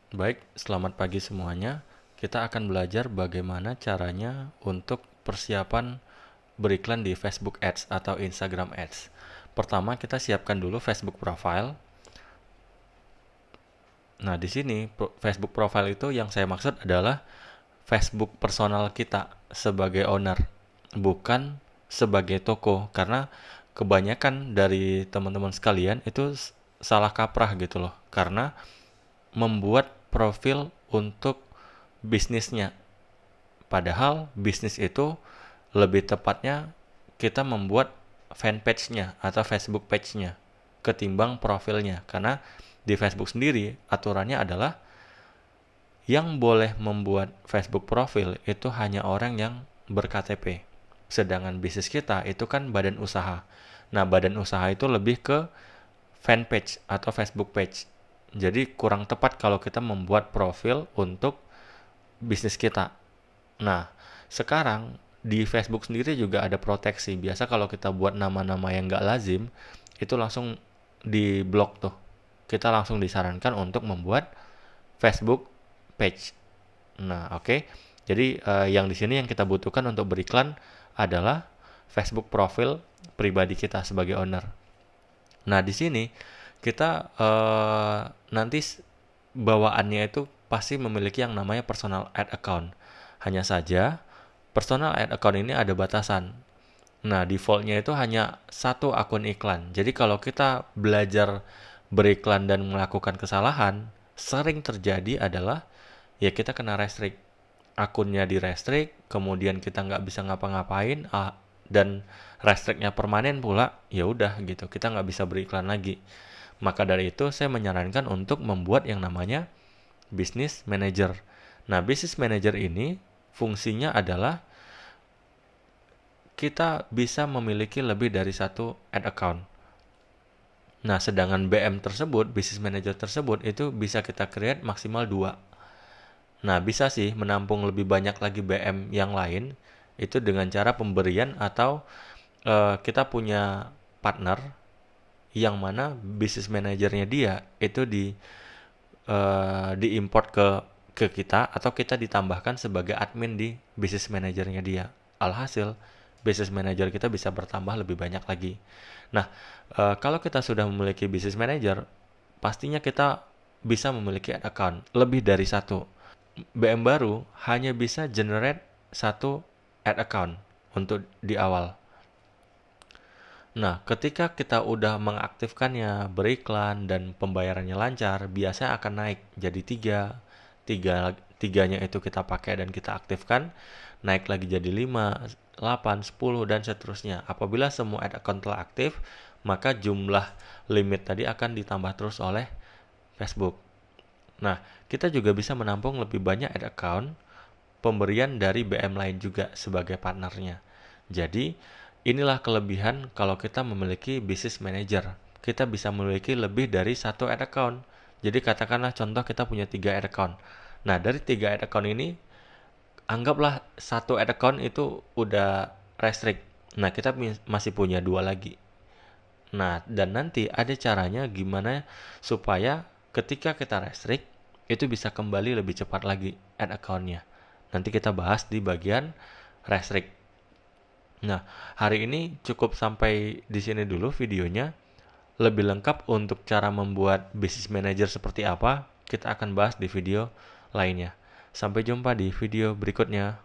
Baik, selamat pagi semuanya. Kita akan belajar bagaimana caranya untuk persiapan beriklan di Facebook Ads atau Instagram Ads. Pertama, kita siapkan dulu Facebook profile. Nah, di sini Facebook profile itu yang saya maksud adalah Facebook personal kita sebagai owner, bukan sebagai toko. Karena kebanyakan dari teman-teman sekalian itu salah kaprah gitu loh. Karena membuat profil untuk bisnisnya. Padahal bisnis itu lebih tepatnya kita membuat fanpage-nya atau Facebook page-nya ketimbang profilnya. Karena di Facebook sendiri aturannya adalah yang boleh membuat Facebook profil itu hanya orang yang ber-KTP. Sedangkan bisnis kita itu kan badan usaha. Nah, badan usaha itu lebih ke fanpage atau Facebook page. Jadi kurang tepat kalau kita membuat profil untuk bisnis kita. Nah, sekarang di Facebook sendiri juga ada proteksi. Biasa kalau kita buat nama-nama yang nggak lazim, itu langsung di blok tuh. Kita langsung disarankan untuk membuat Facebook page. Nah, oke. Jadi yang di sini yang kita butuhkan untuk beriklan adalah Facebook profil pribadi kita sebagai owner. Nah, di sini kita nanti bawaannya itu pasti memiliki yang namanya personal ad account. Hanya saja personal ad account ini ada batasan. Nah, defaultnya itu hanya satu akun iklan. Jadi kalau kita belajar beriklan dan melakukan kesalahan, sering terjadi adalah ya kita kena restrict. Akunnya di restrict, kemudian kita nggak bisa ngapa-ngapain, dan restrictnya permanen pula, ya udah gitu, kita nggak bisa beriklan lagi. Maka dari itu saya menyarankan untuk membuat yang namanya Business Manager. Nah, Business Manager ini fungsinya adalah kita bisa memiliki lebih dari satu ad account. Nah, sedangkan BM tersebut, Business Manager tersebut, itu bisa kita create maksimal 2. Nah, bisa sih menampung lebih banyak lagi BM yang lain, itu dengan cara pemberian atau kita punya partner yang mana Business Manajernya dia itu diimport ke kita atau kita ditambahkan sebagai admin di Business Manajernya dia. Alhasil, Business Manager kita bisa bertambah lebih banyak lagi. Nah, kalau kita sudah memiliki Business Manager, pastinya kita bisa memiliki ad account lebih dari satu. BM baru hanya bisa generate satu ad account untuk di awal. Nah, ketika kita udah mengaktifkannya, beriklan, dan pembayarannya lancar, biasanya akan naik jadi 3. Tiganya itu kita pakai dan kita aktifkan, naik lagi jadi 5, 8, 10, dan seterusnya. Apabila semua ad account telah aktif, maka jumlah limit tadi akan ditambah terus oleh Facebook. Nah, kita juga bisa menampung lebih banyak ad account pemberian dari BM lain juga sebagai partnernya. Jadi, inilah kelebihan kalau kita memiliki business manager. Kita bisa memiliki lebih dari satu ad account. Jadi, katakanlah contoh kita punya 3 ad account. Nah, dari 3 ad account ini, anggaplah satu ad account itu udah restrict. Nah, kita masih punya 2 lagi. Nah, dan nanti ada caranya gimana supaya ketika kita restrict, itu bisa kembali lebih cepat lagi ad account-nya. Nanti kita bahas di bagian restrict. Nah, hari ini cukup sampai di sini dulu videonya. Lebih lengkap untuk cara membuat business manager seperti apa, kita akan bahas di video lainnya. Sampai jumpa di video berikutnya.